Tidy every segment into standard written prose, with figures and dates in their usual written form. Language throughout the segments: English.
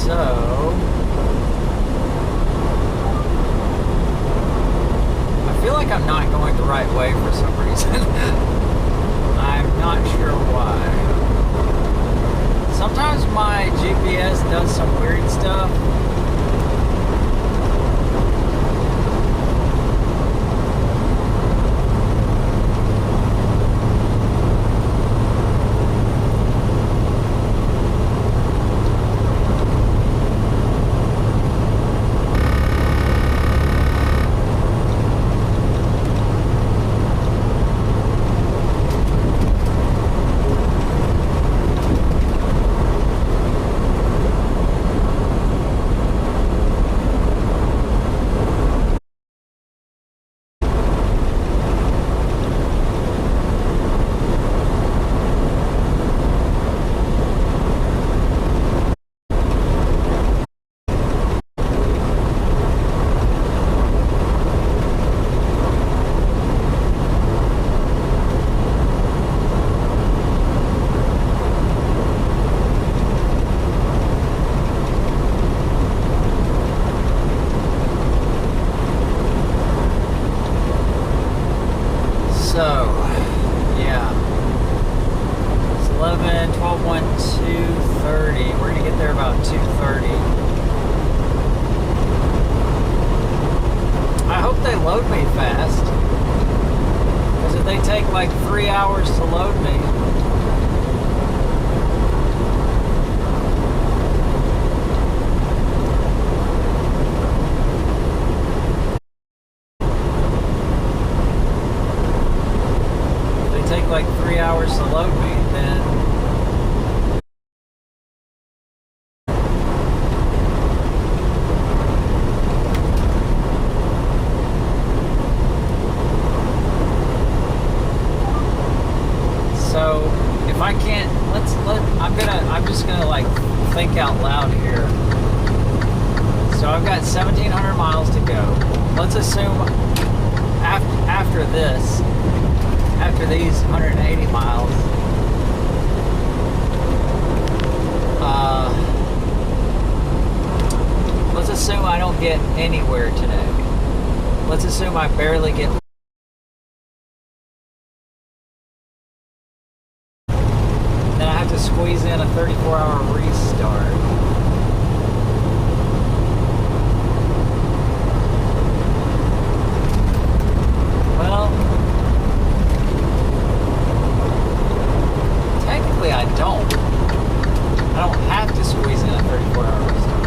So I feel like I'm not going the right way for some reason. I'm not sure why. Sometimes my GPS does some weird stuff. Like 3 hours to load me. If they take like 3 hours to load me, then if I can't, I'm just gonna like think out loud here. So I've got 1,700 miles to go. Let's assume after these 180 miles, let's assume I don't get anywhere today. Let's assume I barely get. Squeeze in a 34-hour restart. Well, technically I don't have to squeeze in a 34-hour restart.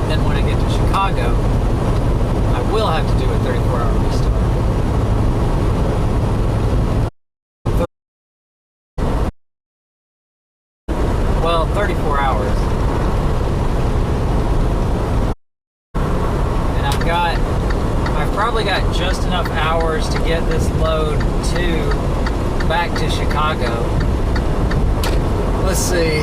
Then when I get to Chicago, I will have to do a 34-hour restart. Well, 34 hours. And I've probably got just enough hours to get this load back to Chicago. Let's see,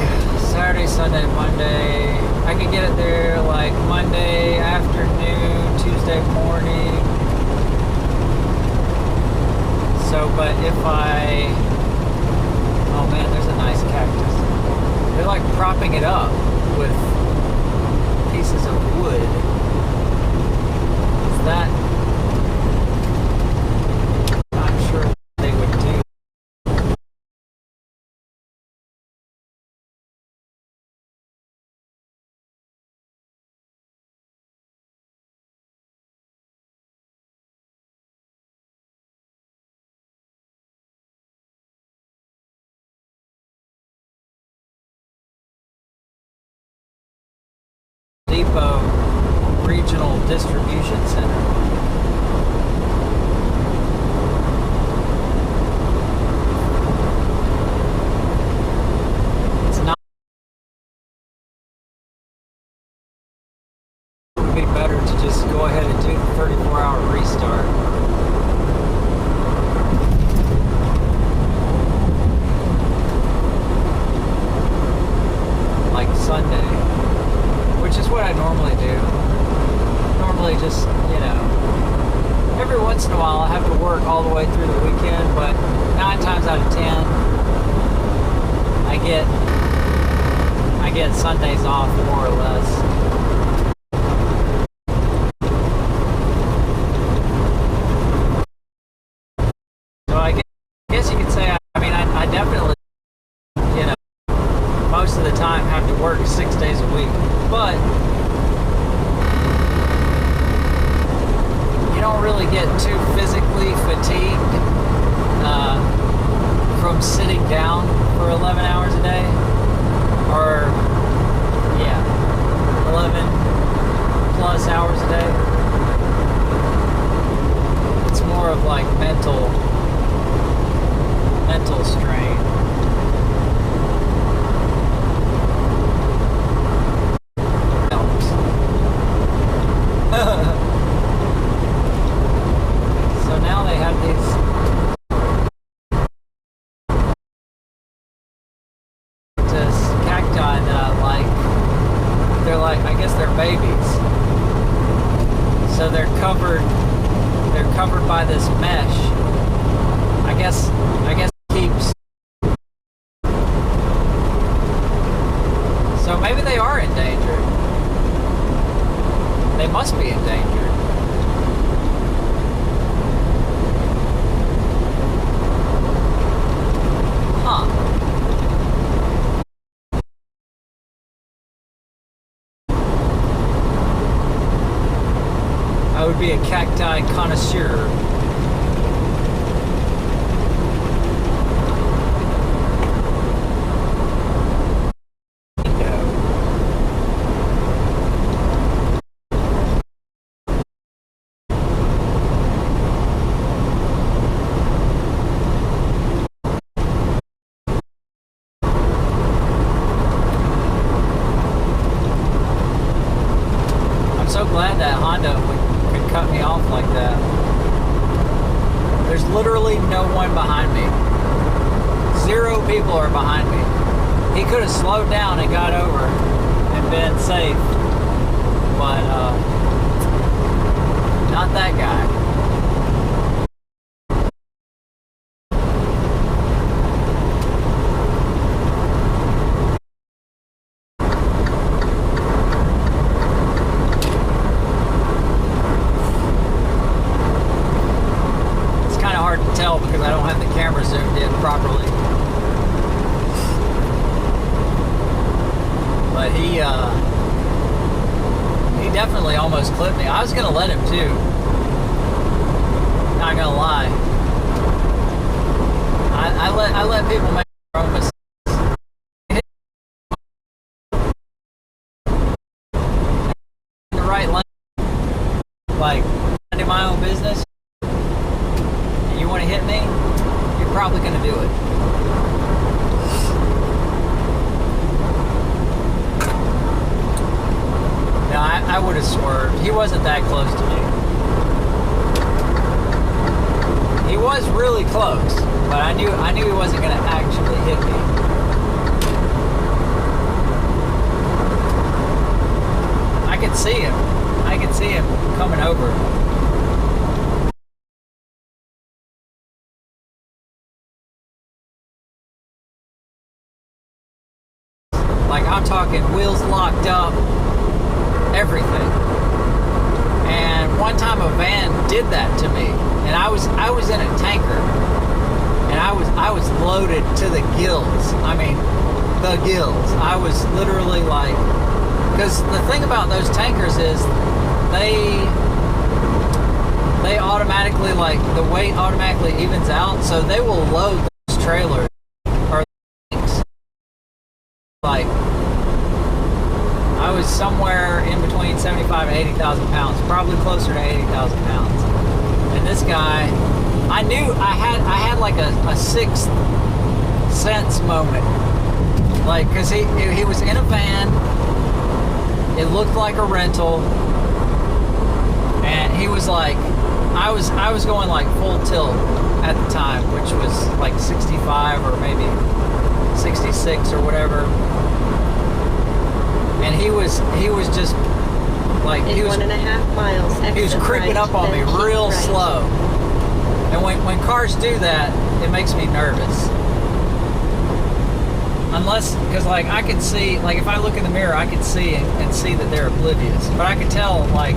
Saturday, Sunday, Monday. I could get it there like Monday afternoon, Tuesday morning. So, but if oh man, there's a nice cactus. They're like propping it up with pieces of wood. Is that? I'm sure they would do. Depot Regional Distribution Center. It's not. It would be better to just go ahead and do the 34-hour restart. Like Sunday. Which is what I normally do. Normally just, every once in a while I have to work all the way through the weekend, but 9 times out of 10, get Sundays off more or less. So I guess you could say, I mean, I definitely, you know, most of the time have to work 6 days a week, but you don't really get too physically fatigued from sitting down for 11 hours a day, or 11 plus hours a day. It's more of like mental strain. Helps. So now they have these cacti that I like. They're like, I guess they're babies. So they're covered by this mesh. I guess it keeps. So maybe they are endangered. They must be endangered. Huh. I would be a cacti connoisseur. I'm so glad that Honda could cut me off like that. There's literally no one behind me. 0 people are behind me. He could have slowed down and got over and been safe, but not that guy. Because I don't have the camera zoomed in properly. But he definitely almost clipped me. I was gonna let him too. Not gonna lie. I let people make their own mistakes. In the right lane, like minding my own business. You want to hit me, you're probably going to do it. No, I would have swerved. He wasn't that close to me. He was really close, but I knew he wasn't going to actually hit me. I could see him. I could see him coming over. Like, I'm talking wheels locked up, everything. And one time a van did that to me, and I was in a tanker, and I was loaded to the gills. I mean, the gills. I was literally like, because the thing about those tankers is they automatically, like, the weight automatically evens out, so they will load those trailers or things. Like, I was somewhere in between 75 and 80,000 pounds, probably closer to 80,000 pounds. And this guy, I knew I had like a sixth sense moment. Like, because he was in a van, it looked like a rental, and he was like, I was going like full tilt at the time, which was like 65 or maybe 66 or whatever. And he was just like, he was 1.5 miles. He was creeping up on me real slow. And when cars do that, it makes me nervous. unless, because like I can see, like if I look in the mirror, I can see and see that they're oblivious. But I could tell, like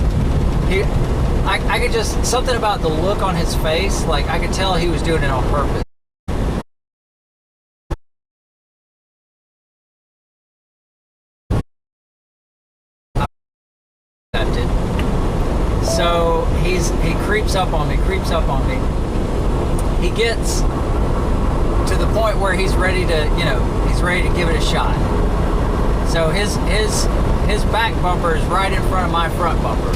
I could just, something about the look on his face, like I could tell he was doing it on purpose. So he creeps up on me. He gets to the point where he's ready to, he's ready to give it a shot. So his back bumper is right in front of my front bumper.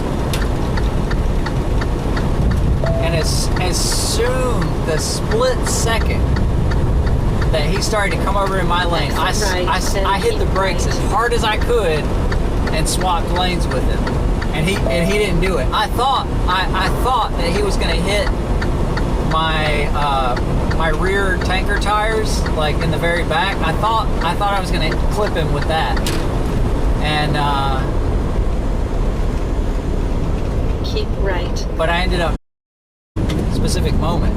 And as soon, the split second that he started to come over in my lane, I hit the brakes as hard as I could and swapped lanes with him. And he didn't do it. I thought that he was going to hit my rear tanker tires, like in the very back. I thought I was going to clip him with that. And keep right. But I ended up specific moment.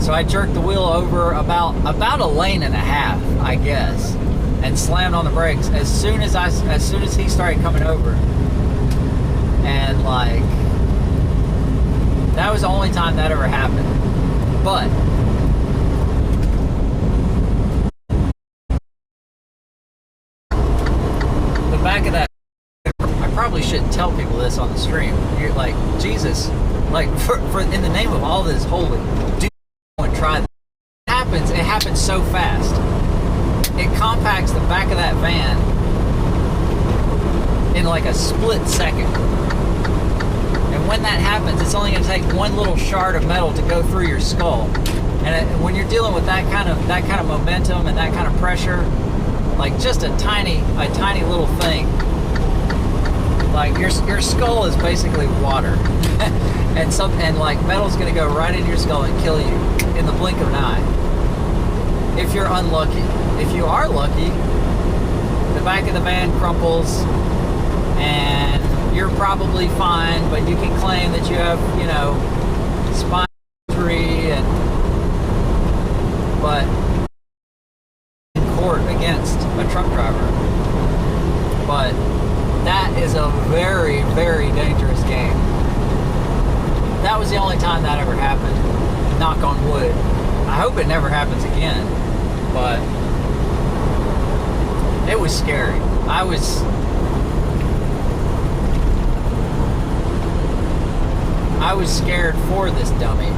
So I jerked the wheel over about a lane and a half, I guess, and slammed on the brakes as soon as he started coming over. And like, that was the only time that ever happened. But the back of that, I probably shouldn't tell people this on the stream. You're like, Jesus, like for in the name of all this holy, do and try that. It happens so fast. It compacts the back of that van in like a split second. And when that happens, it's only going to take one little shard of metal to go through your skull. And when you're dealing with that kind of momentum and that kind of pressure, like just a tiny little thing, like your skull is basically water. and like metal's going to go right into your skull and kill you in the blink of an eye. If you're unlucky. If you are lucky, the back of the van crumples and you're probably fine, but you can claim that you have, spine injury but in court against a truck driver. But that is a very, very dangerous game. That was the only time that ever happened. Knock on wood. I hope it never happens again, but it was scary. I was scared for this dummy.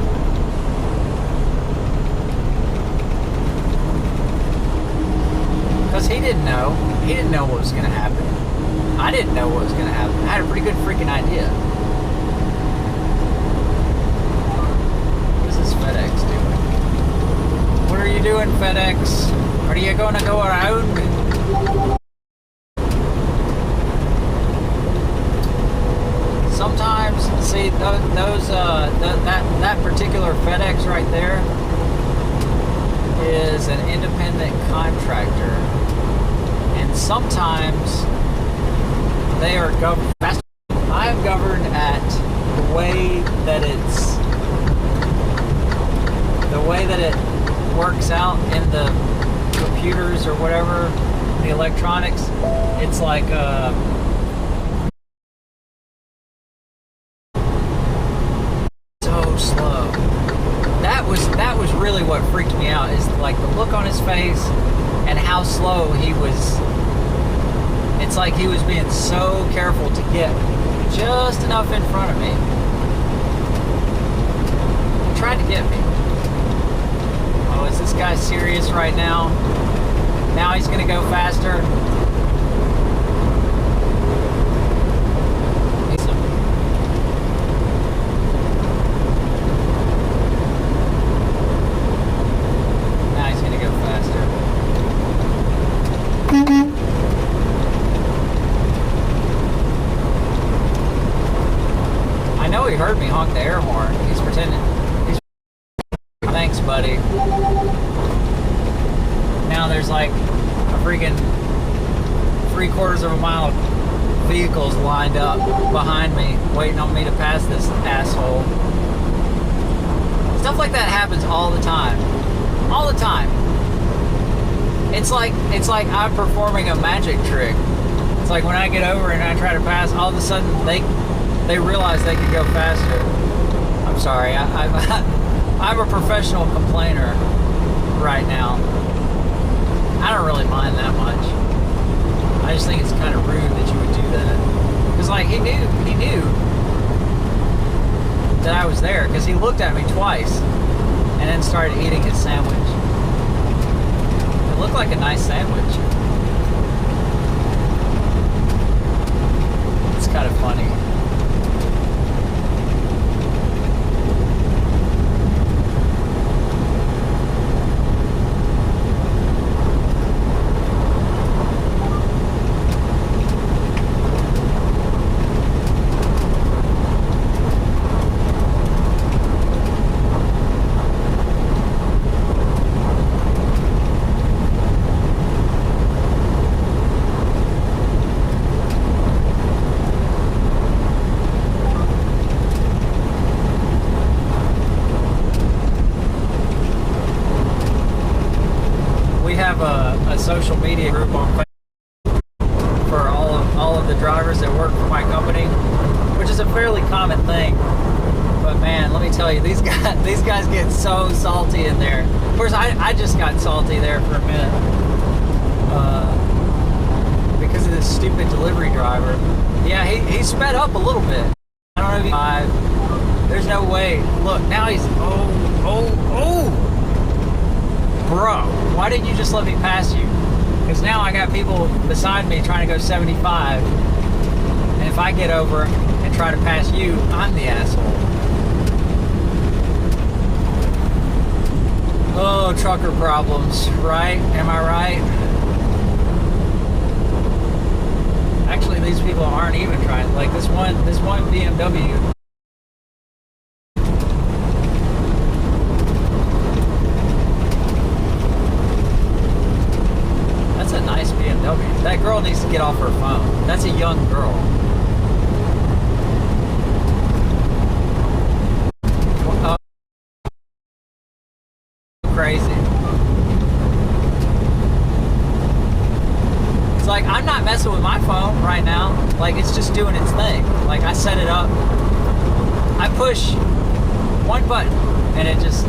Because he didn't know. He didn't know what was going to happen. I didn't know what was going to happen. I had a pretty good freaking idea. What is this FedEx doing? What are you doing, FedEx? Are you going to go around? Sometimes, see, that particular FedEx right there is an independent contractor, and sometimes they are governed. I am governed at the way that it works out in the computers or whatever, the electronics. It's like slow. That was really what freaked me out, is like the look on his face and how slow he was. It's like he was being so careful to get just enough in front of me. He tried to get me. Oh, is this guy serious right now? Now he's gonna go faster. He heard me honk the air horn. He's pretending. Thanks, buddy. Now there's like a freaking 3/4 of a mile of vehicles lined up behind me, waiting on me to pass this asshole. Stuff like that happens all the time. All the time. It's like I'm performing a magic trick. It's like when I get over and I try to pass, all of a sudden they realize they can go faster. I'm sorry, I'm a professional complainer right now. I don't really mind that much. I just think it's kind of rude that you would do that. Because like he knew that I was there because he looked at me twice and then started eating his sandwich. It looked like a nice sandwich. It's kind of funny. A social media group on Facebook for all of the drivers that work for my company, which is a fairly common thing. But man, let me tell you, these guys get so salty in there. Of course, I just got salty there for a minute because of this stupid delivery driver. Yeah, he sped up a little bit. I don't know if he, there's no way. Look, now he's oh. Bro, why didn't you just let me pass you? Because now I got people beside me trying to go 75. And if I get over and try to pass you, I'm the asshole. Oh, trucker problems, right? Am I right? Actually, these people aren't even trying. Like this one BMW. That girl needs to get off her phone. That's a young girl. Crazy. It's like I'm not messing with my phone right now. Like it's just doing its thing. Like I set it up. I push one button and it just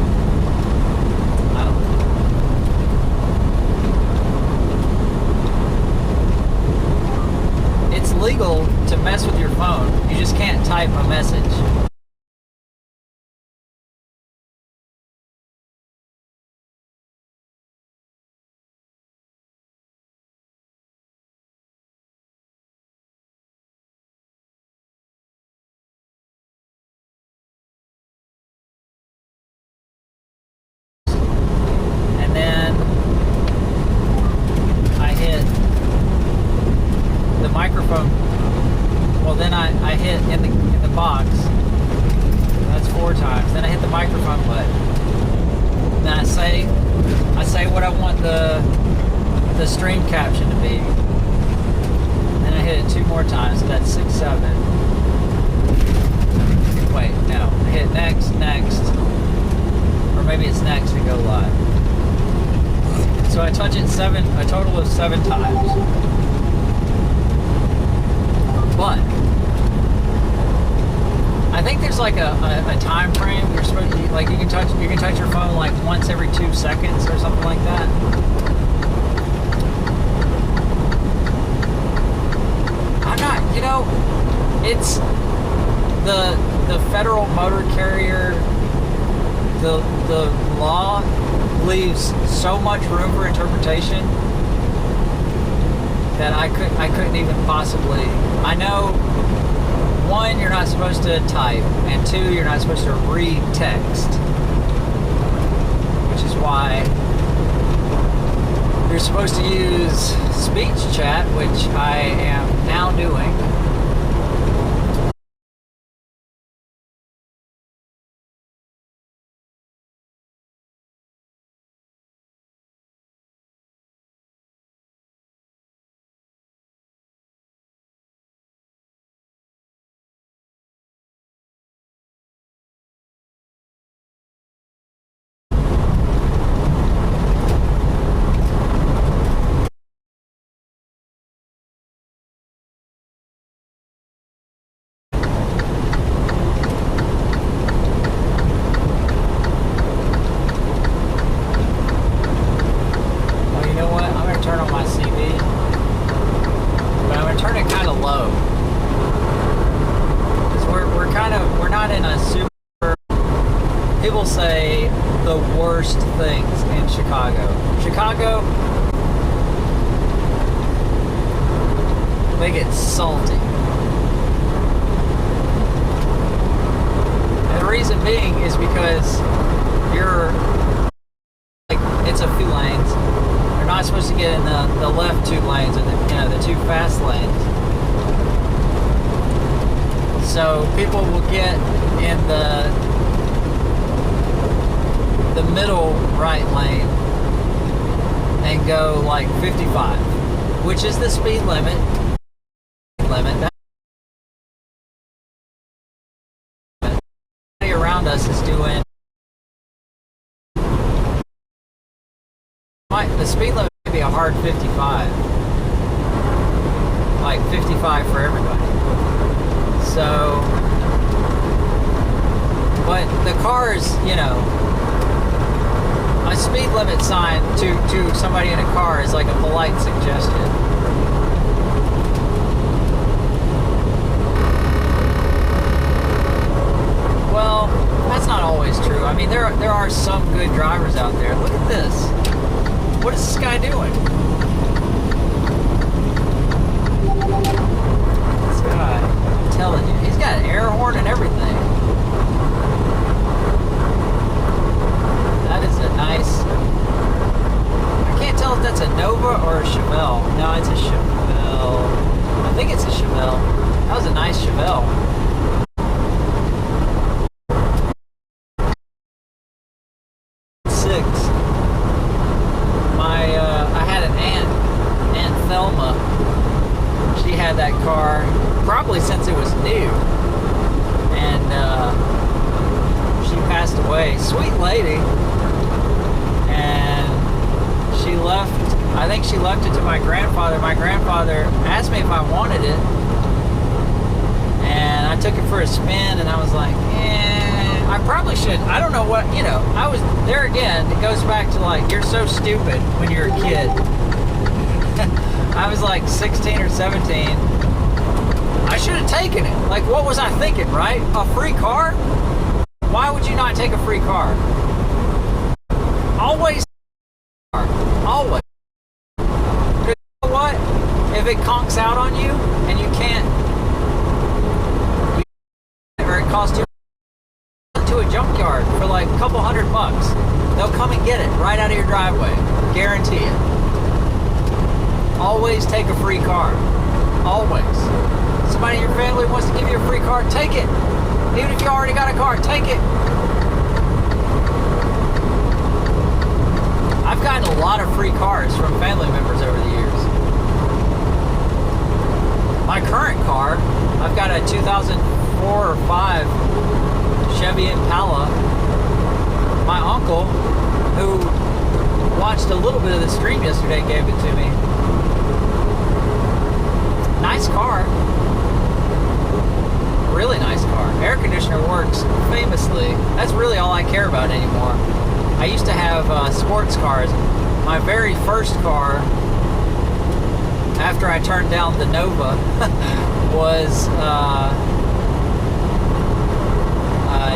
legal to mess with your phone. You just can't type a message. And then I hit the microphone. Well, then I hit in the box. That's 4 times. Then I hit the microphone button. Then I say what I want the stream caption to be. Then I hit it 2 more times. So that's 6, 7. Wait, no. I hit next, or maybe it's next to go live. So I touch it a total of 7 times. But I think there's like a time frame. You're supposed to, like you can touch your phone like once every 2 seconds or something like that. I'm not, it's the federal motor carrier. The law leaves so much room for interpretation that I couldn't even possibly. I know 1, you're not supposed to type, and 2, you're not supposed to read text, which is why you're supposed to use speech chat, which I am now doing. people say the worst things in Chicago. Chicago, they get salty. And the reason being is because you're like, it's a few lanes. You're not supposed to get in the left 2 lanes or the 2 fast lanes. So people will get in the middle right lane and go like 55, which is the speed limit. Everybody around us is doing. The speed limit may be a hard 55, like 55 for everybody. So, but the cars, you know, a speed limit sign to somebody in a car is like a polite suggestion. Well, that's not always true. I mean, there are some good drivers out there. Look at this. What is this guy doing? This guy, I'm telling you, he's got an air horn and everything. That is a nice. I can't tell if that's a Nova or a Chevelle. No, it's a Chevelle. I think it's a Chevelle. That was a nice Chevelle. She had that car probably since it was new, and she passed away. Sweet lady, and she left. I think she left it to my grandfather. My grandfather asked me if I wanted it, and I took it for a spin, and I was like, I probably should. I don't know what, you know, I was there again. It goes back to like, you're so stupid when you're a kid. I was like 16 or 17. I should have taken it. Like, what was I thinking, right? A free car? Why would you not take a free car? Always. Always. Because you know what? If it conks out on you and you can't, or it costs you to a junkyard for like a couple $100, they'll come and get it right out of your driveway. Guarantee it. Always take a free car. Always. Somebody in your family wants to give you a free car, take it. Even if you already got a car, take it. I've gotten a lot of free cars from family members over the years. My current car, I've got a 2004 or 5 Chevy Impala. My uncle, who watched a little bit of the stream yesterday, gave it to me. Nice car. Really nice car. Air conditioner works famously. That's really all I care about anymore. I used to have sports cars. My very first car, after I turned down the Nova, was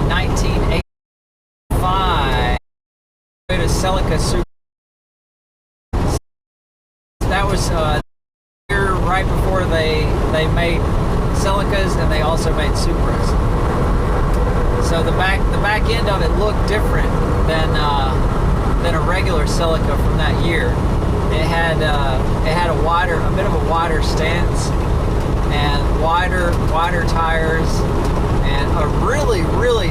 1985 Toyota Celica Super. That was right before they made Celicas, and they also made Supras. So the back end of it looked different than a regular Celica from that year. It had a bit of a wider stance and wider tires and a really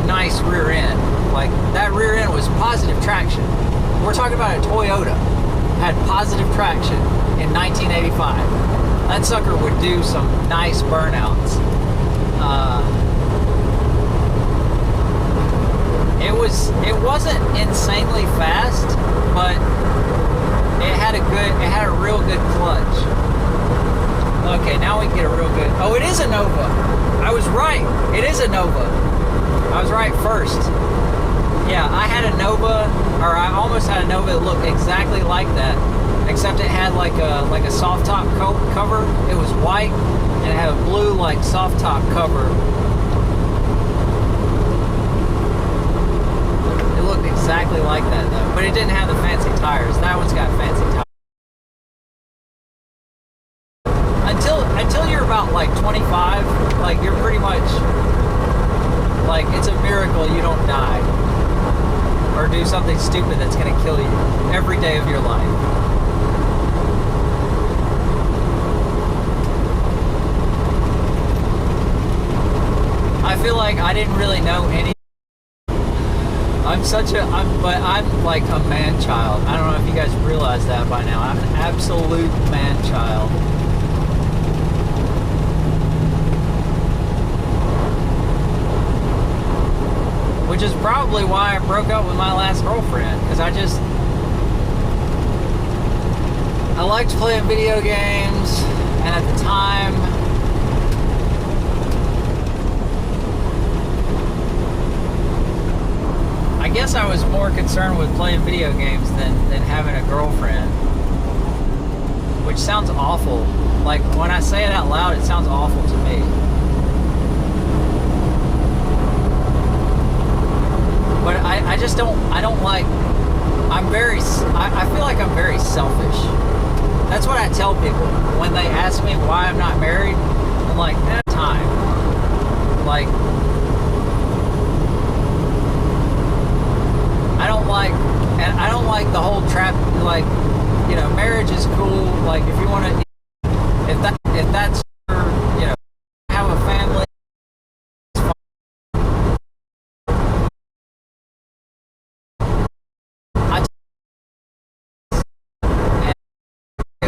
nice rear end. Like, that rear end was positive traction. We're talking about a Toyota had positive traction in 1985. That sucker would do some nice burnouts. It wasn't insanely fast, but it had a real good clutch. Okay, now we can get a real good. Oh, it is a Nova. I was right. It is a Nova. I was right first. Yeah, I had a Nova, or I almost had a Nova that looked exactly like that, except it had like a soft top cover. It was white and it had a blue like soft top cover. exactly like that though, but it didn't have the fancy tires. That one's got fancy tires. Until you're about like 25, like you're pretty much like it's a miracle you don't die or do something stupid that's gonna kill you every day of your life. I feel like I didn't really know any. I'm like a man child. I don't know if you guys realize that by now. I'm an absolute man child. Which is probably why I broke up with my last girlfriend, because I liked playing video games, and at the time, I guess I was more concerned with playing video games than having a girlfriend, which sounds awful. Like, when I say it out loud, it sounds awful to me. But I just don't like, I feel like I'm very selfish. That's what I tell people when they ask me why I'm not married. I'm like, at time. Like, I don't like the whole trap, like, you know, marriage is cool. Like, if you want to, if that's your, you know, have a family,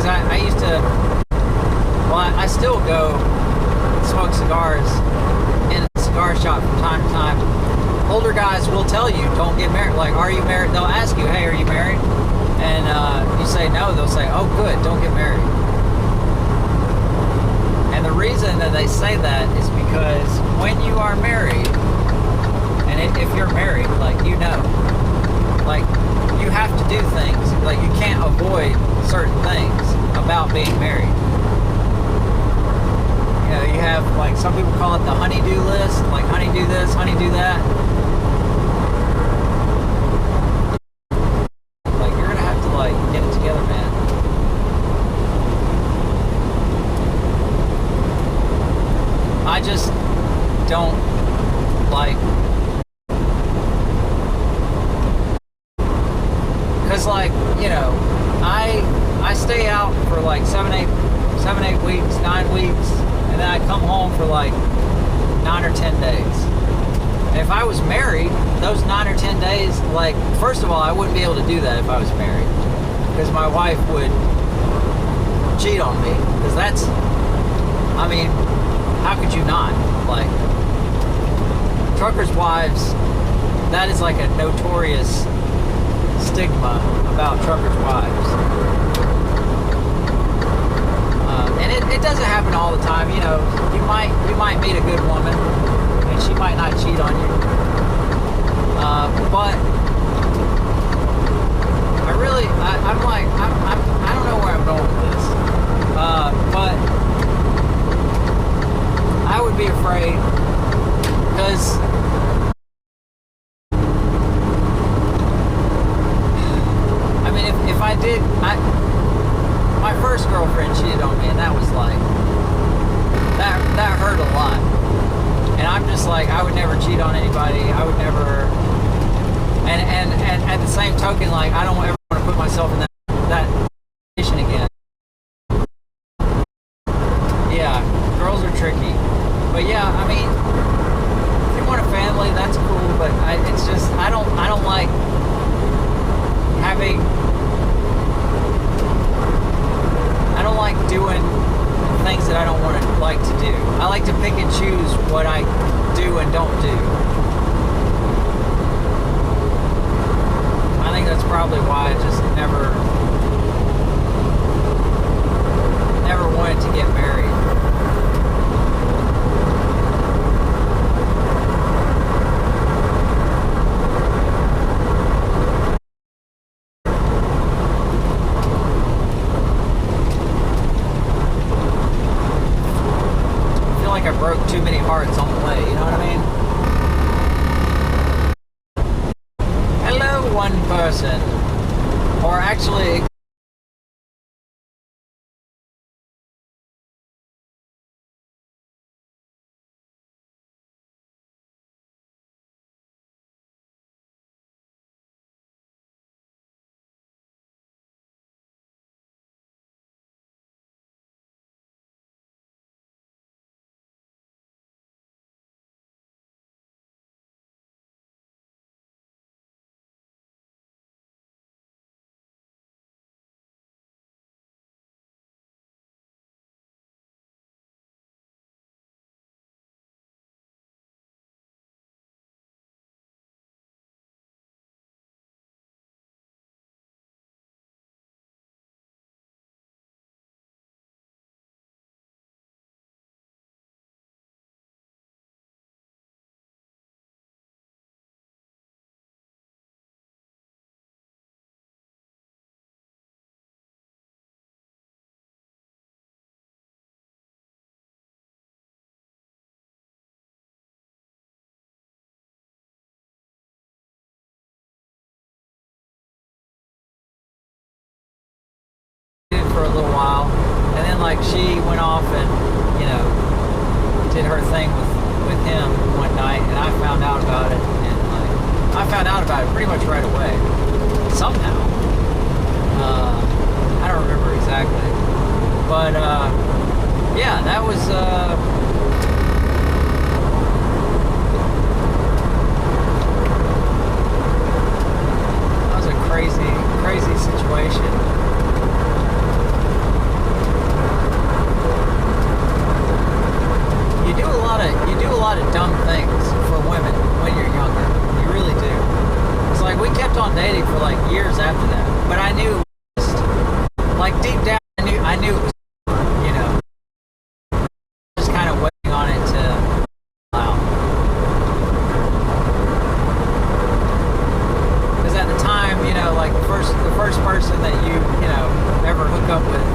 I used to, well, I still go smoke cigars in a cigar shop from time to time. Older guys will tell you, don't get married. Like, are you married? They'll ask you, hey, are you married? And you say no, they'll say, oh, good, don't get married. And the reason that they say that is because when you are married, and if you're married, like, you know, like, you have to do things. Like, you can't avoid certain things about being married. You know, you have, like, some people call it the honey-do list. Like, honey-do this, honey-do that. Like, you're gonna have to, like, get it together, man. I just don't like, because, like, you know, I stay out for like 7, 8 weeks, 9 weeks, and then I come home for like 9 or 10 days. And if I was married, those 9 or 10 days, like, first of all, I wouldn't be able to do that if I was married, because my wife would cheat on me, because that's, I mean, how could you not? Like, truckers' wives, that is like a notorious stigma about truckers' wives. And it doesn't happen all the time. You know, you might meet a good woman and she might not cheat on you. But I don't know where I'm going with this. But I would be afraid, because I mean, if I did, my first girlfriend cheated on me, and that was like, that hurt a lot. And I'm just like, I would never cheat on anybody. I would never, and at the same token, like, I don't ever want to put myself in that position again. Yeah, girls are tricky. But yeah, I mean, if you want a family, that's cool, but it's just, I don't like having, I don't like doing things that I don't want to like to do. I like to pick and choose what I do and don't do. I think that's probably why I just never wanted to get married. I broke too many hearts on the way, you know what I mean? Hello! for a little while, and then like she went off and did her thing with him one night, and I found out about it, and like I found out about it pretty much right away somehow. I don't remember exactly, but yeah, that was a crazy situation. You do a lot of dumb things for women when you're younger. You really do. It's like we kept on dating for like years after that, but I knew, like deep down, I knew it was, just kind of waiting on it to allow. Because at the time, like the first person that you ever hook up with,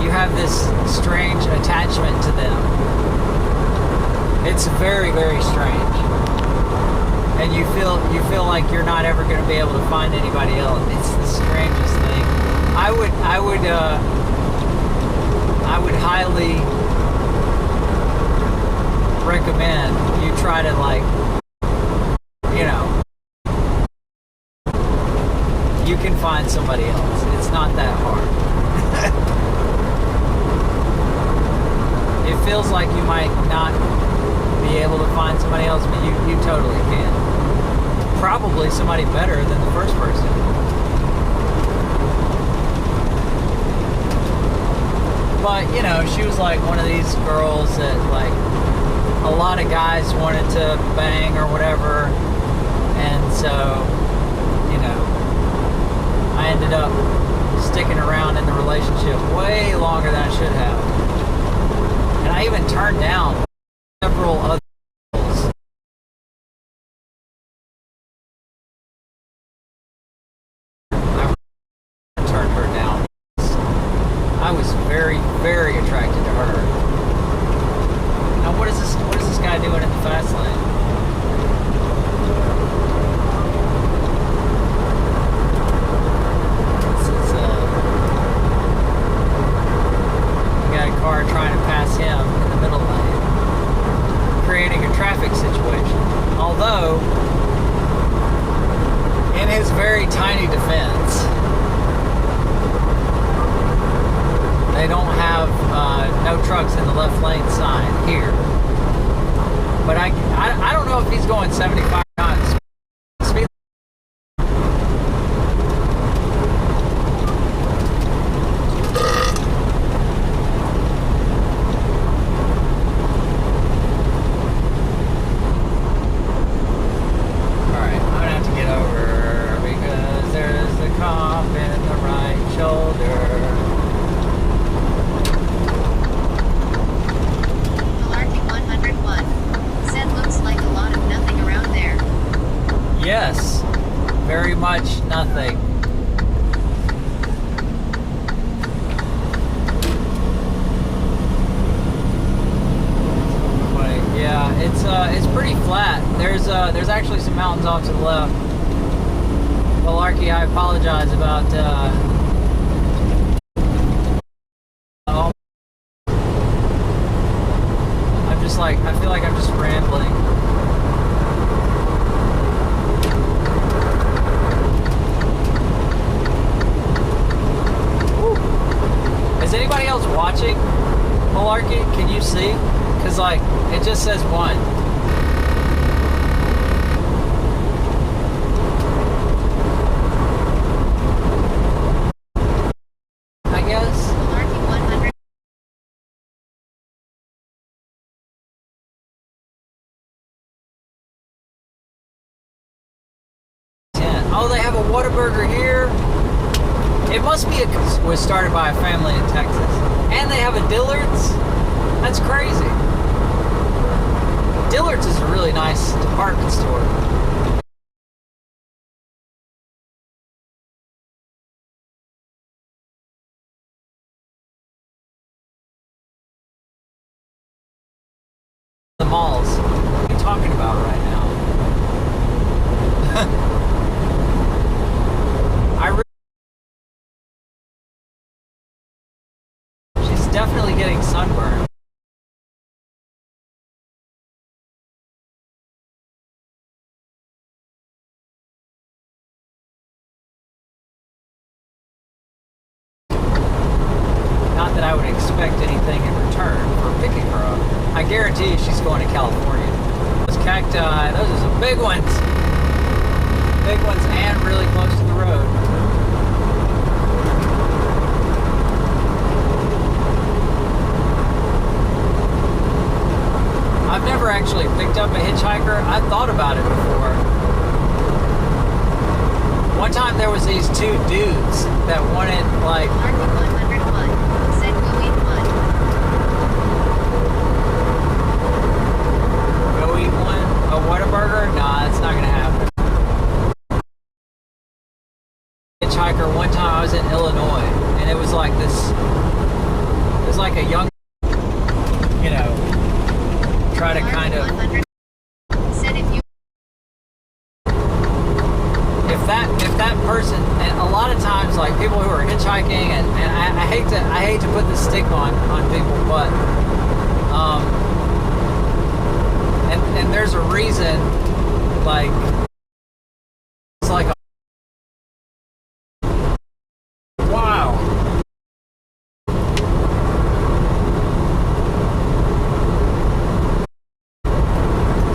you have this strange attachment to them. It's very, very strange, and you feel like you're not ever going to be able to find anybody else. It's the strangest thing. I would highly recommend you try to you can find somebody else. It's not that hard. It feels like you might not be able to find somebody else, but you totally can. Probably somebody better than the first person. But, she was like one of these girls that like a lot of guys wanted to bang or whatever. And so, I ended up sticking around in the relationship way longer than I should have. And I even turned down several other girls. I turned her down. I was very, very attracted to her. Now, what is this guy doing in the fast lane? Car trying to pass him in the middle lane, creating a traffic situation. Although, in his very tiny defense, they don't have no trucks in the left lane sign here. But I don't know if he's going 75 knots. Speed. Yes, very much nothing. Yeah, it's pretty flat. There's actually some mountains off to the left. Malarkey, I apologize about I feel like I'm just rambling. Is anybody else watching Malarkey? Can you see? Because it just says one. I guess. Malarkey 100. Oh, they have a Whataburger here. It must be was started by a family in Texas. And they have a Dillard's. That's crazy. Dillard's is a really nice department store. The malls. What are you talking about right now? I sunburn. Not that I would expect anything in return for picking her up. I guarantee you she's going to California. Those cacti, those are some big ones. Big ones and really close to the road. I've never actually picked up a hitchhiker. I thought about it before. One time there was these two dudes that wanted like go eat one, a Whataburger? Nah, it's not gonna happen. Hitchhiker one time I was in Illinois and it was like this, it was like a young, you know, try to kind of if that person, and a lot of times like people who are hitchhiking and I hate to put the stigma on people, but and there's a reason, like it's like wow.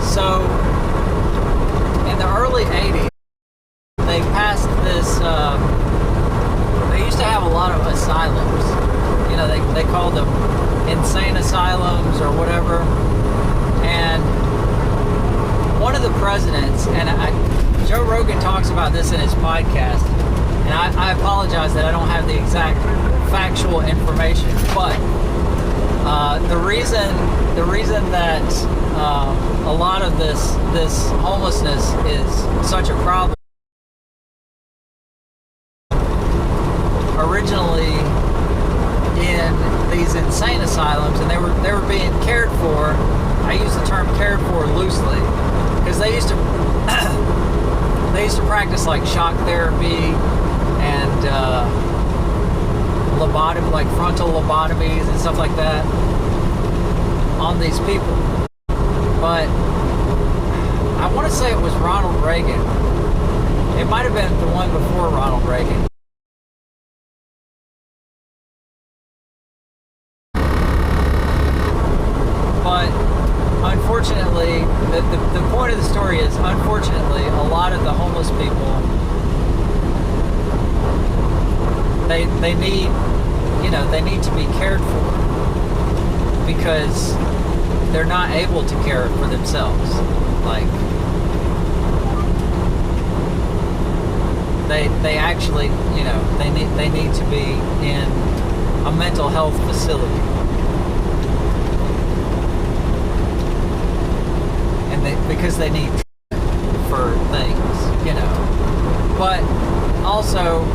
So in the early 80s they passed this, they used to have a lot of asylums, you know, they called them insane asylums or whatever, and one of the presidents, and Joe Rogan talks about this in his podcast, and I apologize that I don't have the exact factual information, but the reason that a lot of this homelessness is such a problem originally in these insane asylums, and they were being cared for. I use the term cared for loosely because they used to practice like shock therapy and lobotomy, like frontal lobotomies and stuff like that on these people. But I want to say it was Ronald Reagan. It might have been the one before Ronald Reagan. But unfortunately, the point of the story is, unfortunately, a lot of the homeless people, they need, you know, they need to be cared for because they're not able to care for themselves. Like they actually, you know, they need to be in a mental health facility. Because they need for things, you know. But also,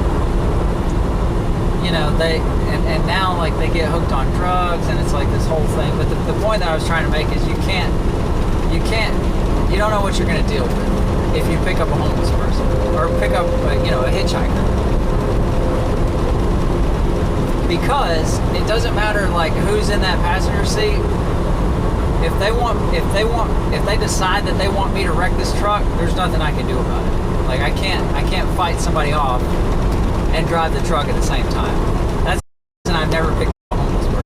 you know, and now like they get hooked on drugs and it's like this whole thing. But the point that I was trying to make is you don't know what you're going to deal with if you pick up a homeless person or pick up a hitchhiker, because it doesn't matter like who's in that passenger seat. If they decide that they want me to wreck this truck, there's nothing I can do about it. Like I can't fight somebody off and drive the truck at the same time. That's the reason I've never picked up a homeless person.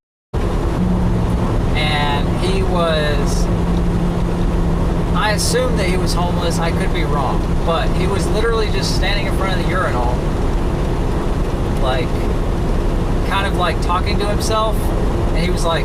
And he was, I assumed that he was homeless. I could be wrong, but he was literally just standing in front of the urinal, like kind of like talking to himself, and he was like